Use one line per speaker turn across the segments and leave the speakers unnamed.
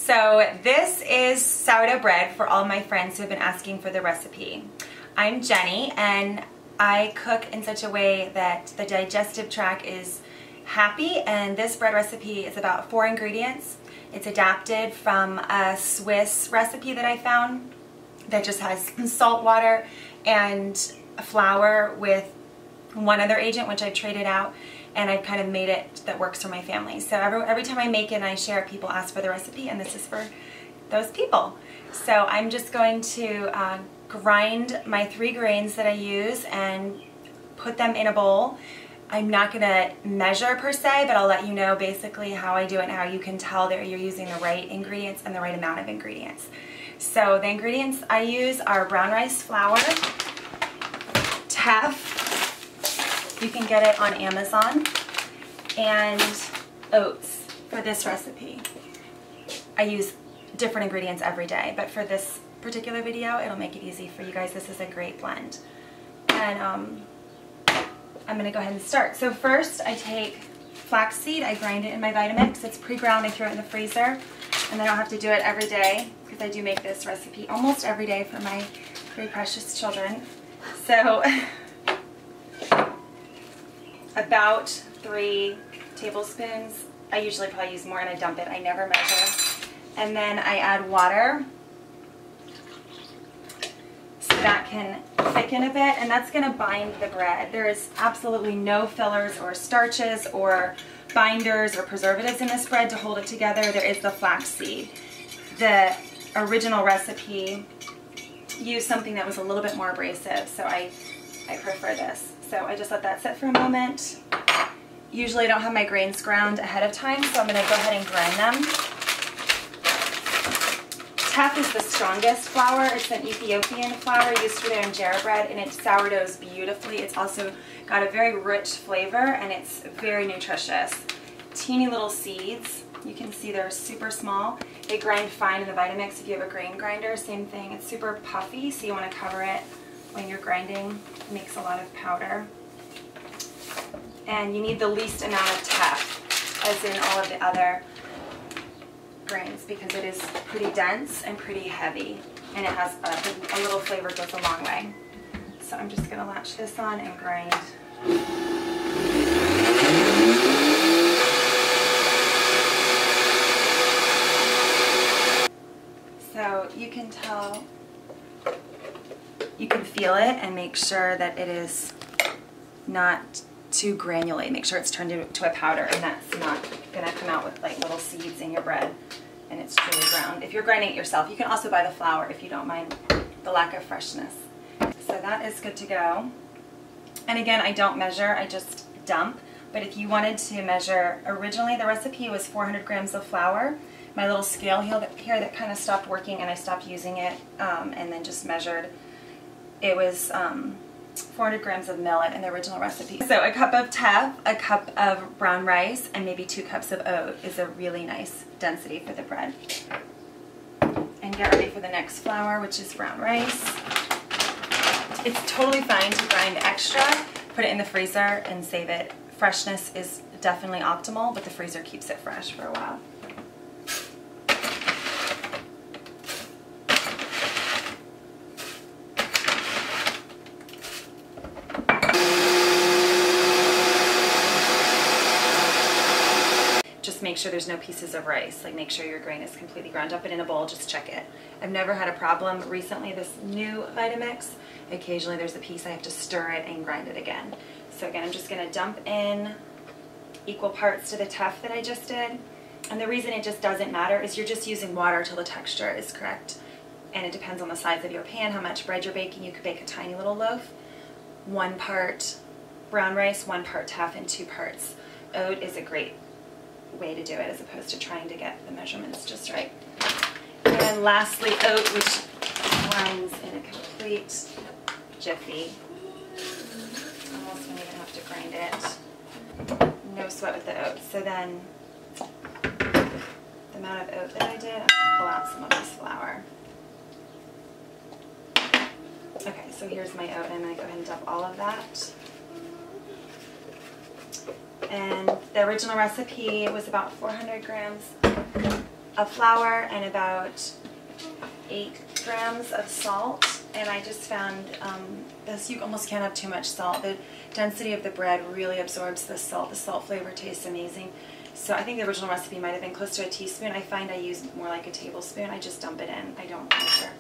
So this is sourdough bread for all my friends who have been asking for the recipe. I'm Jenny and I cook in such a way that the digestive tract is happy, and this bread recipe is about 4 ingredients. It's adapted from a Swiss recipe that I found that just has salt water and flour with one other agent, which I've traded out, and I've kind of made it that works for my family. So every time I make it and I share it, people ask for the recipe, and this is for those people. So I'm just going to grind my 3 grains that I use and put them in a bowl. I'm not going to measure per se, but I'll let you know basically how I do it and how you can tell that you're using the right ingredients and the right amount of ingredients. So the ingredients I use are brown rice flour, teff, you can get it on Amazon, and oats for this recipe. I use different ingredients every day, but for this particular video, it'll make it easy for you guys. This is a great blend. And I'm going to go ahead and start. So first I take flaxseed, I grind it in my Vitamix. It's pre-ground, I throw it in the freezer, and then I don't have to do it every day because I do make this recipe almost every day for my 3 precious children. So about 3 tablespoons. I usually probably use more and I dump it. I never measure. And then I add water so that can thicken a bit, and that's going to bind the bread. There is absolutely no fillers or starches or binders or preservatives in this bread to hold it together. There is the flaxseed. The original recipe used something that was a little bit more abrasive, so I prefer this. So I just let that sit for a moment. Usually I don't have my grains ground ahead of time, so I'm going to go ahead and grind them. Teff is the strongest flour. It's an Ethiopian flour used for their injera bread, and it sourdoughs beautifully. It's also got a very rich flavor, and it's very nutritious. Teeny little seeds. You can see they're super small. They grind fine in the Vitamix if you have a grain grinder. Same thing. It's super puffy, so you want to cover it when you're grinding. It makes a lot of powder. And you need the least amount of teff, as in all of the other grains, because it is pretty dense and pretty heavy, and it has a little flavor, goes a long way. So I'm just going to latch this on and grind. So you can tell, you can feel it and make sure that it is not too granulate. Make sure it's turned into a powder, and that's not going to come out with like little seeds in your bread, and it's truly ground. If you're grinding it yourself, you can also buy the flour if you don't mind the lack of freshness. So that is good to go. And again, I don't measure, I just dump. But if you wanted to measure, originally the recipe was 400 grams of flour. My little scale here that kind of stopped working, and I stopped using it, and then just measured. It was 400 grams of millet in the original recipe. So a cup of teff, a cup of brown rice, and maybe 2 cups of oat is a really nice density for the bread. And get ready for the next flour, which is brown rice. It's totally fine to grind extra, put it in the freezer, and save it. Freshness is definitely optimal, but the freezer keeps it fresh for a while. Make sure there's no pieces of rice. Like, make sure your grain is completely ground up and in a bowl. Just check it. I've never had a problem. Recently, this new Vitamix, occasionally there's a piece I have to stir it and grind it again. So again, I'm just going to dump in equal parts to the teff that I just did. And the reason it just doesn't matter is you're just using water till the texture is correct. And it depends on the size of your pan, how much bread you're baking. You could bake a tiny little loaf. 1 part brown rice, 1 part teff, and 2 parts oat is a great way to do it, as opposed to trying to get the measurements just right. And lastly, oat, which grinds in a complete jiffy. Almost don't even have to grind it. No sweat with the oat. So then, the amount of oat that I did, I'm going to pull out some of this flour. Okay, so here's my oat, and I'm going to go ahead and dump all of that. And the original recipe was about 400 grams. of flour and about 8 grams of salt. And I just found this, you almost can't have too much salt. The density of the bread really absorbs the salt. The salt flavor tastes amazing. So I think the original recipe might have been close to a teaspoon. I find I use more like a tablespoon. I just dump it in. I don't measure.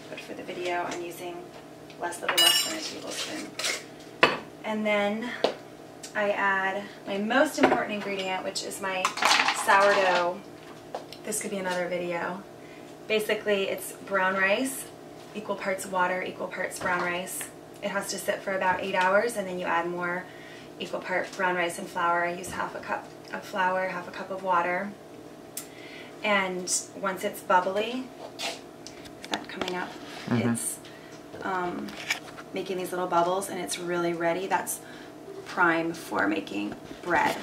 But for the video, I'm using a little less than a tablespoon. And then I add my most important ingredient, which is my sourdough. This could be another video. Basically, it's brown rice, equal parts water, equal parts brown rice. It has to sit for about 8 hours, and then you add more equal part brown rice and flour. I use half a cup of flour, half a cup of water. And once it's bubbly, is that coming up? It's making these little bubbles, and it's really ready. That's prime for making bread.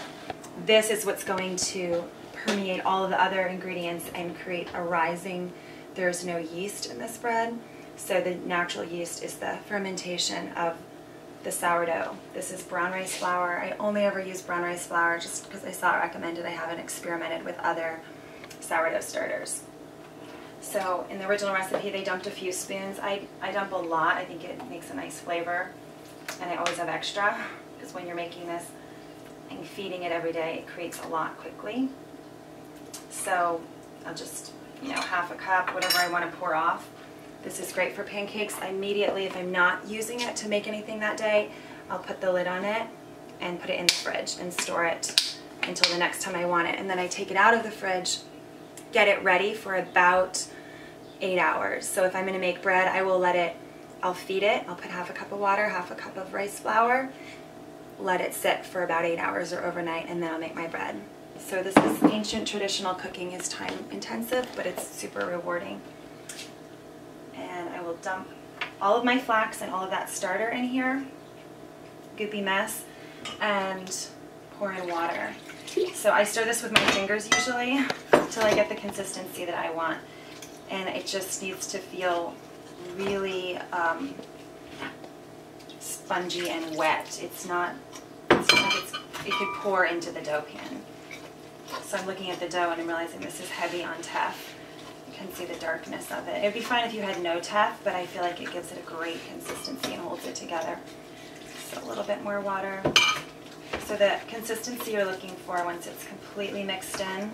This is what's going to permeate all of the other ingredients and create a rising. There's no yeast in this bread, so the natural yeast is the fermentation of the sourdough. This is brown rice flour. I only ever use brown rice flour just because I saw it recommended. I haven't experimented with other sourdough starters. So in the original recipe, they dumped a few spoons. I dump a lot. I think it makes a nice flavor, and I always have extra because when you're making this and feeding it every day, it creates a lot quickly. So I'll just, half a cup, whatever I want to pour off. This is great for pancakes. Immediately, if I'm not using it to make anything that day, I'll put the lid on it and put it in the fridge and store it until the next time I want it. And then I take it out of the fridge, get it ready for about 8 hours. So if I'm going to make bread, I'll feed it. I'll put half a cup of water, half a cup of rice flour, let it sit for about 8 hours or overnight, and then I'll make my bread. So this is ancient traditional cooking. Is time intensive, but it's super rewarding. And I will dump all of my flax and all of that starter in here, goopy mess, and pour in water. So I stir this with my fingers usually until I get the consistency that I want. And it just needs to feel really spongy and wet. It's not like it could pour into the dough pan. So I'm looking at the dough and I'm realizing this is heavy on teff. You can see the darkness of it. It would be fine if you had no teff, but I feel like it gives it a great consistency and holds it together. So a little bit more water. So the consistency you're looking for once it's completely mixed in,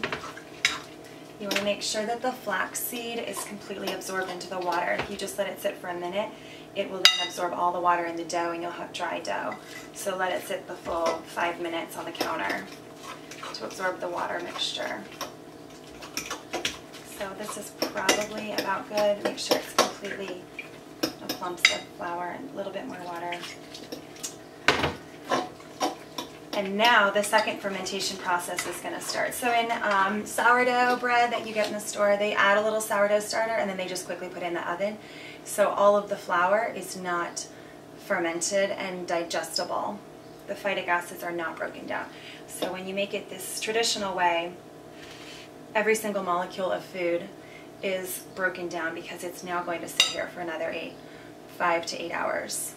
you want to make sure that the flax seed is completely absorbed into the water. If you just let it sit for a minute, it will then absorb all the water in the dough and you'll have dry dough. So let it sit the full 5 minutes on the counter to absorb the water mixture. So this is probably about good. Make sure it's completely no clumps of flour and a little bit more water. And now the second fermentation process is going to start. So in sourdough bread that you get in the store, they add a little sourdough starter and then they just quickly put it in the oven. So all of the flour is not fermented and digestible. The phytic acids are not broken down. So when you make it this traditional way, every single molecule of food is broken down because it's now going to sit here for another 5 to 8 hours.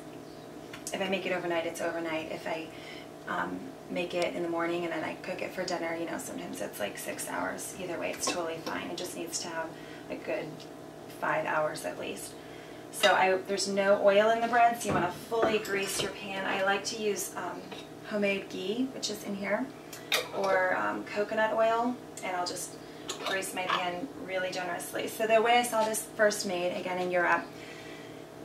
If I make it overnight, it's overnight. If I make it in the morning and then I cook it for dinner, sometimes it's like 6 hours. Either way, it's totally fine. It just needs to have a good 5 hours at least. So there's no oil in the bread, so you want to fully grease your pan. I like to use homemade ghee, which is in here, or coconut oil, and I'll just grease my pan really generously. So the way I saw this first made, again in Europe,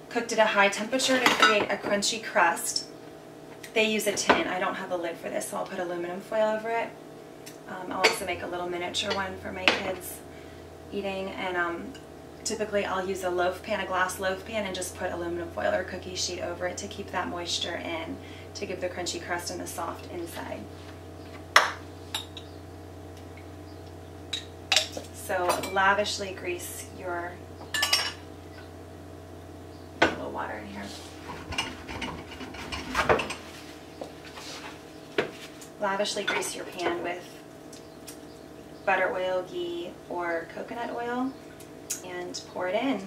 cooked at a high temperature to create a crunchy crust. They use a tin. I don't have a lid for this, so I'll put aluminum foil over it. I'll also make a little miniature one for my kids eating, and typically I'll use a loaf pan, a glass loaf pan, and just put aluminum foil or cookie sheet over it to keep that moisture in, to give the crunchy crust and the soft inside. So lavishly grease your, a little water in here. Lavishly grease your pan with butter, oil, ghee, or coconut oil and pour it in.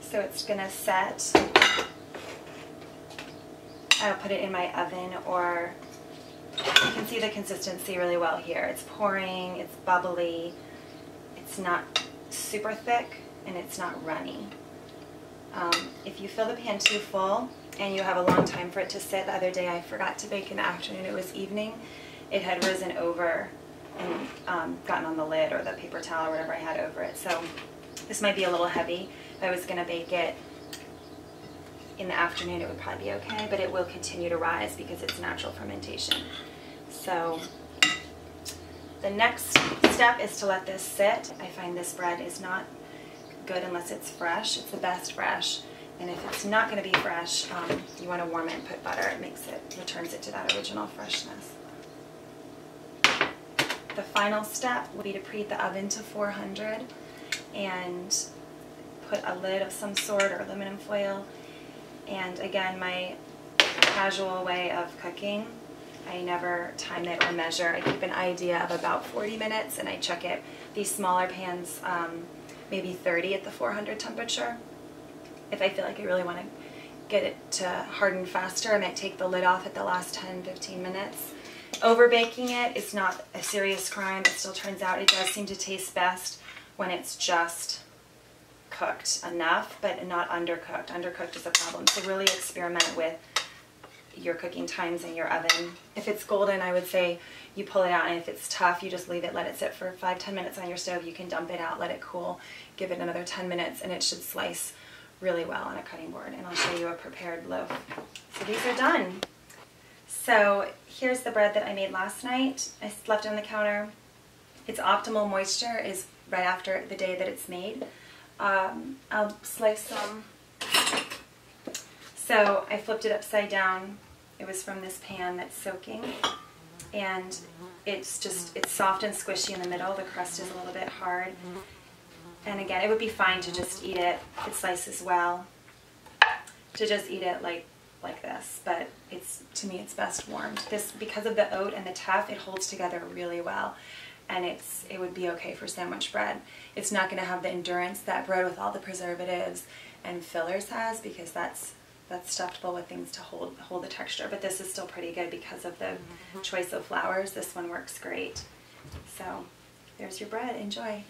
So it's going to set. I'll put it in my oven or You can see the consistency really well here. It's pouring, it's bubbly, it's not super thick, and it's not runny. If you fill the pan too full and you have a long time for it to sit, the other day I forgot to bake in the afternoon, it was evening, it had risen over and gotten on the lid or the paper towel or whatever I had over it. So this might be a little heavy. If I was going to bake it in the afternoon, it would probably be okay, but it will continue to rise because it's natural fermentation. So the next step is to let this sit. I find this bread is not good unless it's fresh. It's the best fresh. And if it's not going to be fresh, you want to warm it and put butter. It returns it to that original freshness. The final step will be to preheat the oven to 400 and put a lid of some sort or aluminum foil. And again, my casual way of cooking, I never time it or measure. I keep an idea of about 40 minutes and I check it. These smaller pans, maybe 30 at the 400 temperature. If I feel like I really want to get it to harden faster, I might take the lid off at the last 10-15 minutes. Over baking it is not a serious crime. It still turns out it does seem to taste best when it's just cooked enough, but not undercooked. Undercooked is a problem. So really experiment with your cooking times in your oven. If it's golden, I would say you pull it out, and if it's tough, you just leave it, let it sit for 5-10 minutes on your stove. You can dump it out, let it cool, give it another 10 minutes, and it should slice really well on a cutting board. And I'll show you a prepared loaf. So these are done. So here's the bread that I made last night. I left it on the counter. Its optimal moisture is right after the day that it's made. I'll slice some. So I flipped it upside down. It was from this pan that's soaking. And it's soft and squishy in the middle. The crust is a little bit hard. And again, it would be fine to just eat it. It slices well. To just eat it like this, but to me it's best warmed. This, because of the oat and the teff, it holds together really well, and it would be okay for sandwich bread. It's not going to have the endurance that bread with all the preservatives and fillers has, because that's stuffed full with things to hold the texture. But this is still pretty good because of the choice of flours. This one works great. So there's your bread. Enjoy.